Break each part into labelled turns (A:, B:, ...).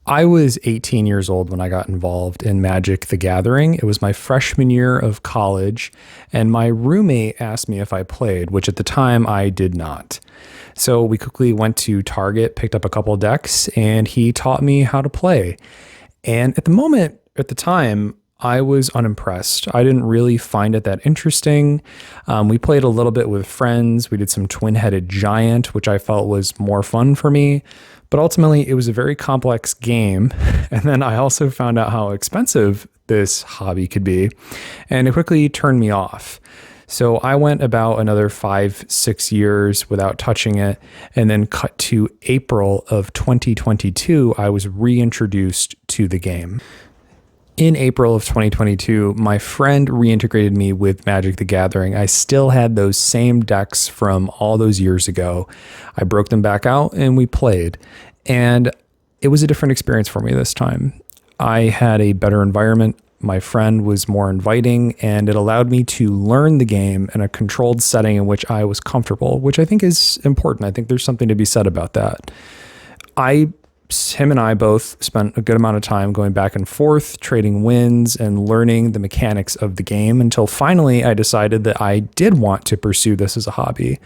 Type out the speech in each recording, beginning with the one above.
A: I was 18 years old when I got involved in Magic the Gathering. It was my freshman year of college, and my roommate asked me if I played, which at the time I did not. So we quickly went to Target, picked up a couple of decks, and he taught me how to play. And at the time, I was unimpressed. I didn't really find it that interesting. We played a little bit with friends. We did some twin-headed giant, which I felt was more fun for me. But ultimately, it was a very complex game. And then I also found out how expensive this hobby could be. And it quickly turned me off. So I went about another 5-6 years without touching it. And then cut to April of 2022, I was reintroduced to the game. In April of 2022, my friend reintegrated me with Magic the Gathering. I still had those same decks from all those years ago. I broke them back out and we played. And it was a different experience for me this time. I had a better environment. My friend was more inviting, and it allowed me to learn the game in a controlled setting in which I was comfortable, which I think is important. I think there's something to be said about that. Him and I both spent a good amount of time going back and forth, trading wins and learning the mechanics of the game until finally I decided that I did want to pursue this as a hobby.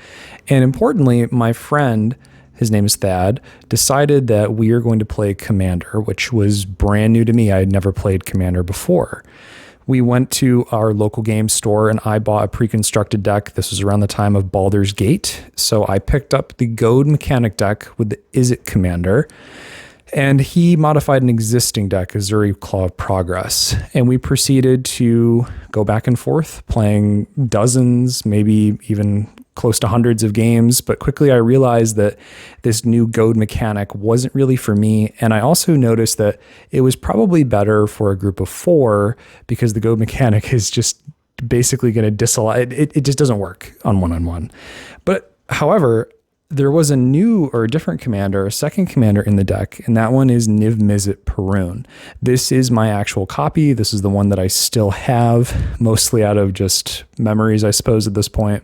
A: And importantly, my friend, his name is Thad, decided that we are going to play Commander, which was brand new to me. I had never played Commander before. We went to our local game store and I bought a pre-constructed deck. This was around the time of Baldur's Gate. So I picked up the Goad Mechanic deck with the Izzet Commander, and he modified an existing deck, Azuri Claw of Progress. And we proceeded to go back and forth, playing dozens, maybe even close to hundreds of games. But quickly I realized that this new Goad mechanic wasn't really for me. And I also noticed that it was probably better for a group of 4 because the Goad mechanic is just basically going to disallow it. It just doesn't work on one-on-one. But however, there was a new or a different commander, a second commander in the deck, and that one is Niv-Mizzet Perun. This is my actual copy. This is the one that I still have, mostly out of just memories, I suppose, at this point.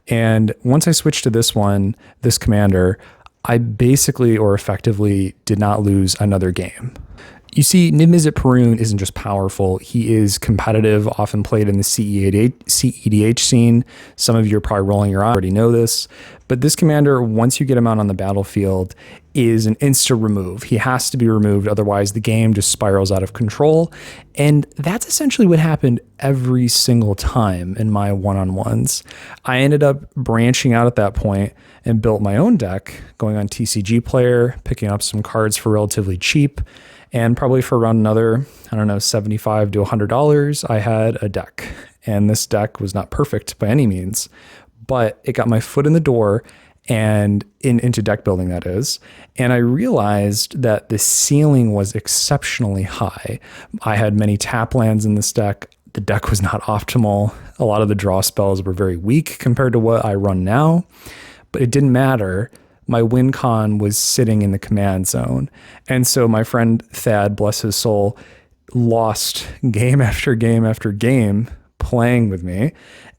A: And once I switched to this one, this commander, I basically or effectively did not lose another game. You see, Niv-Mizzet Perun isn't just powerful. He is competitive, often played in the CEDH scene. Some of you are probably rolling your eyes, already know this. But this commander, once you get him out on the battlefield, is an insta remove. He has to be removed, otherwise the game just spirals out of control. And that's essentially what happened every single time in my one-on-ones. I ended up branching out at that point and built my own deck, going on TCG Player, picking up some cards for relatively cheap. And probably for around another, $75 to $100, I had a deck. And this deck was not perfect by any means, but it got my foot in the door and into deck building, that is. And I realized that the ceiling was exceptionally high. I had many tap lands in this deck. The deck was not optimal. A lot of the draw spells were very weak compared to what I run now, but it didn't matter. My win con was sitting in the command zone. And so my friend Thad, bless his soul, lost game after game after game playing with me.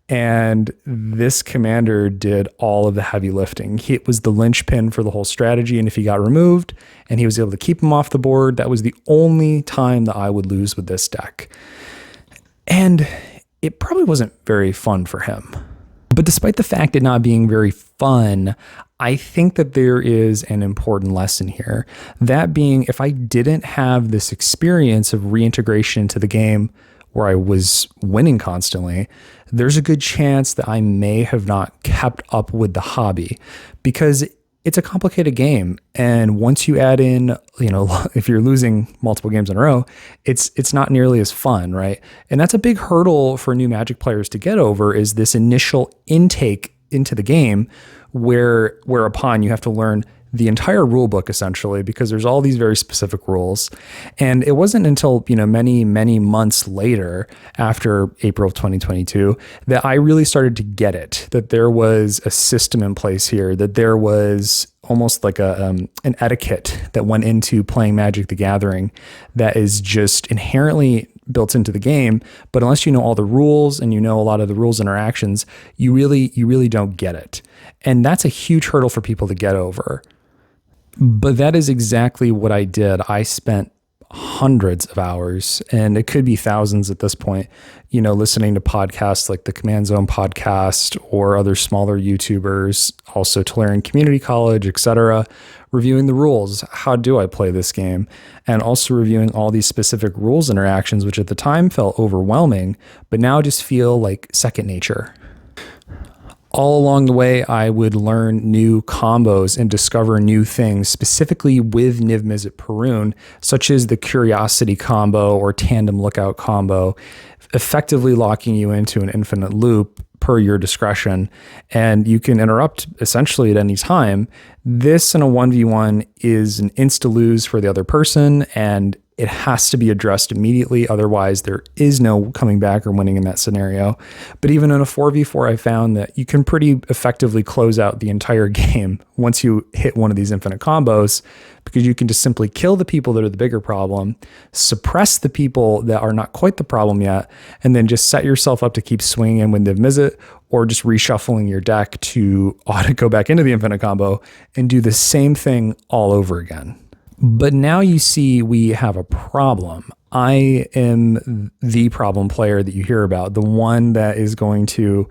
A: And this commander did all of the heavy lifting. It was the linchpin for the whole strategy. And if he got removed and he was able to keep him off the board, that was the only time that I would lose with this deck. And it probably wasn't very fun for him. But despite the fact it not being very fun, I think that there is an important lesson here. That being, if I didn't have this experience of reintegration into the game where I was winning constantly, there's a good chance that I may have not kept up with the hobby, because it's a complicated game. And once you add in, if you're losing multiple games in a row, it's not nearly as fun, right? And that's a big hurdle for new Magic players to get over, is this initial intake into the game whereupon you have to learn the entire rule book essentially, because there's all these very specific rules. And it wasn't until, many, many months later, after April of 2022, that I really started to get it, that there was a system in place here, that there was almost like an etiquette that went into playing Magic the Gathering that is just inherently built into the game. But unless you know all the rules and you know a lot of the rules interactions, you really don't get it. And that's a huge hurdle for people to get over. But that is exactly what I did. I spent hundreds of hours, and it could be thousands at this point, listening to podcasts like the Command Zone podcast or other smaller YouTubers, also Tolarian Community College, etc., reviewing the rules. How do I play this game? And also reviewing all these specific rules interactions, which at the time felt overwhelming, but now just feel like second nature. All along the way, I would learn new combos and discover new things, specifically with Niv-Mizzet Perun, such as the Curiosity combo or Tandem Lookout combo, effectively locking you into an infinite loop per your discretion. And you can interrupt essentially at any time. This in a 1v1 is an insta-lose for the other person, and it has to be addressed immediately. Otherwise, there is no coming back or winning in that scenario. But even in a 4v4, I found that you can pretty effectively close out the entire game once you hit one of these infinite combos, because you can just simply kill the people that are the bigger problem, suppress the people that are not quite the problem yet, and then just set yourself up to keep swinging with Niv-Mizzet, or just reshuffling your deck to auto go back into the infinite combo and do the same thing all over again. But now you see we have a problem. I am the problem player that you hear about, the one that is going to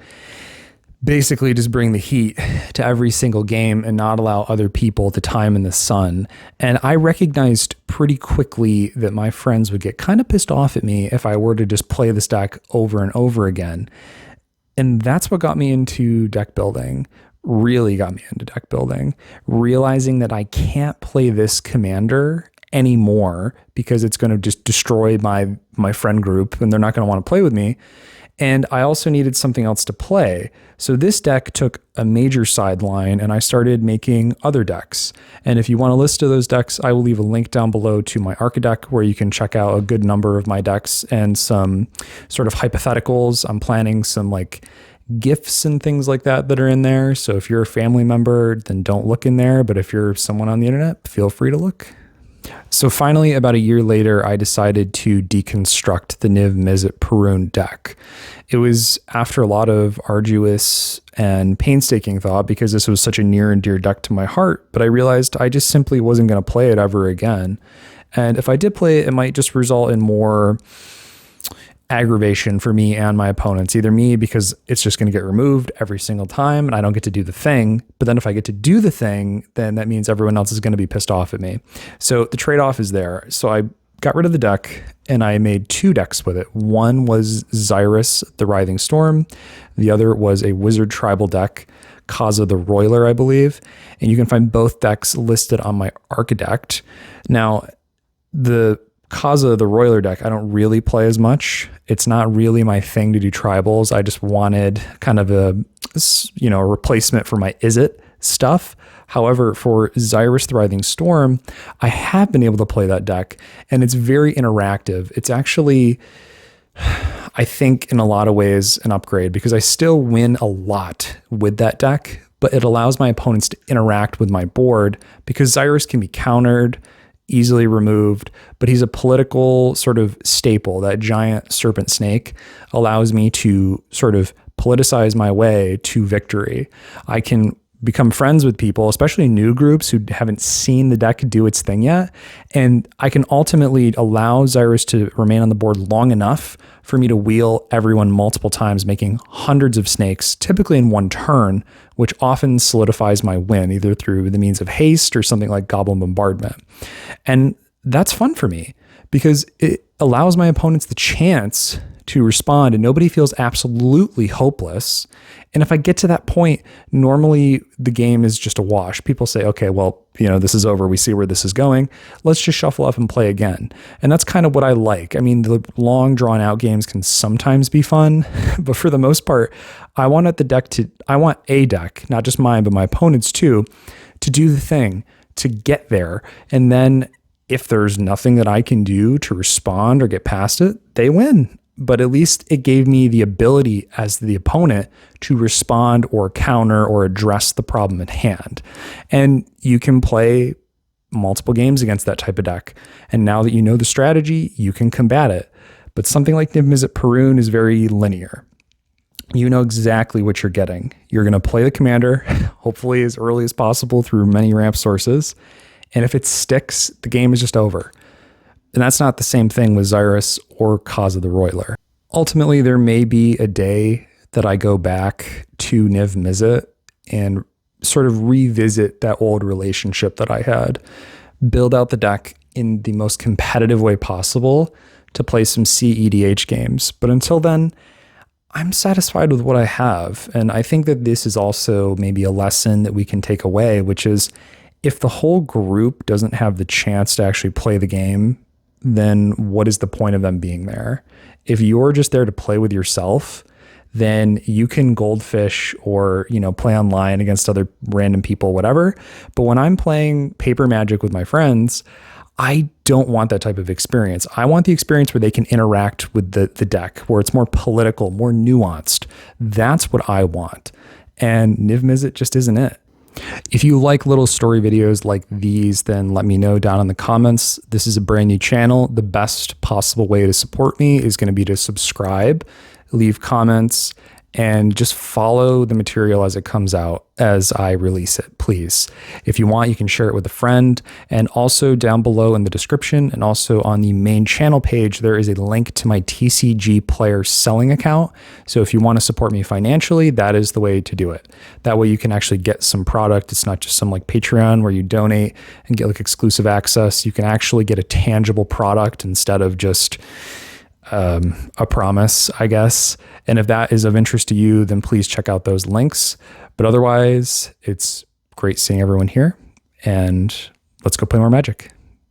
A: basically just bring the heat to every single game and not allow other people the time in the sun. And I recognized pretty quickly that my friends would get kind of pissed off at me if I were to just play this deck over and over again. And that's what got me into deck building. Really got me into deck building, realizing that I can't play this commander anymore because it's going to just destroy my friend group and they're not going to want to play with me. And I also needed something else to play. So this deck took a major sideline and I started making other decks. And if you want a list of those decks, I will leave a link down below to my Archideck where you can check out a good number of my decks and some sort of hypotheticals. I'm planning some gifts and things like that are in there. So if you're a family member, then don't look in there. But if you're someone on the internet, feel free to look. So finally, about a year later, I decided to deconstruct the Niv-Mizzet Perun deck. It was after a lot of arduous and painstaking thought because this was such a near and dear deck to my heart, but I realized I just simply wasn't going to play it ever again. And if I did play it, it might just result in more aggravation for me and my opponents. Either me, because it's just going to get removed every single time and I don't get to do the thing. But then if I get to do the thing, then that means everyone else is going to be pissed off at me. So the trade-off is there. So I got rid of the deck and I made two decks with it. One was Xyrus, the Writhing Storm. The other was a Wizard Tribal deck, Kaza the Roiler, I believe. And you can find both decks listed on my Archidect. Now, the Kaza the Roiler deck, I don't really play as much. It's not really my thing to do tribals. I just wanted kind of a replacement for my Izzet stuff. However, for Xyrus the Writhing Storm, I have been able to play that deck and it's very interactive. It's actually, I think in a lot of ways, an upgrade because I still win a lot with that deck, but it allows my opponents to interact with my board because Xyrus can be countered, easily removed, but he's a political sort of staple. That giant serpent snake allows me to sort of politicize my way to victory. I can become friends with people, especially new groups who haven't seen the deck do its thing yet. And I can ultimately allow Xyrus to remain on the board long enough for me to wheel everyone multiple times, making hundreds of snakes, typically in one turn, which often solidifies my win, either through the means of haste or something like Goblin Bombardment. And that's fun for me because it allows my opponents the chance to respond and nobody feels absolutely hopeless. And if I get to that point, normally the game is just a wash. People say, okay, well, this is over. We see where this is going. Let's just shuffle up and play again. And that's kind of what I like. I mean, the long drawn out games can sometimes be fun, but for the most part, I want a deck, not just mine, but my opponents too, to do the thing, to get there. And then if there's nothing that I can do to respond or get past it, they win. But at least it gave me the ability as the opponent to respond or counter or address the problem at hand. And you can play multiple games against that type of deck. And now that you know the strategy, you can combat it. But something like Niv-Mizzet Perun is very linear. You know exactly what you're getting. You're going to play the commander, hopefully as early as possible through many ramp sources. And if it sticks, the game is just over. And that's not the same thing with Xyrus or Cause of the Roiler. Ultimately, there may be a day that I go back to Niv-Mizzet and sort of revisit that old relationship that I had, build out the deck in the most competitive way possible to play some CEDH games. But until then, I'm satisfied with what I have. And I think that this is also maybe a lesson that we can take away, which is if the whole group doesn't have the chance to actually play the game, then what is the point of them being there? If you're just there to play with yourself, then you can goldfish or, play online against other random people, whatever. But when I'm playing paper Magic with my friends, I don't want that type of experience. I want the experience where they can interact with the deck, where it's more political, more nuanced. That's what I want. And Niv-Mizzet just isn't it. If you like little story videos like these, then let me know down in the comments. This is a brand new channel. The best possible way to support me is going to be to subscribe, leave comments, and just follow the material as it comes out as I release it, please. If you want, you can share it with a friend. And also down below in the description and also on the main channel page, there is a link to my TCG player selling account. So if you want to support me financially, that is the way to do it. That way you can actually get some product. It's not just some like Patreon where you donate and get like exclusive access. You can actually get a tangible product instead of just a promise, I guess. And if that is of interest to you, then please check out those links. But otherwise, it's great seeing everyone here, and let's go play more Magic.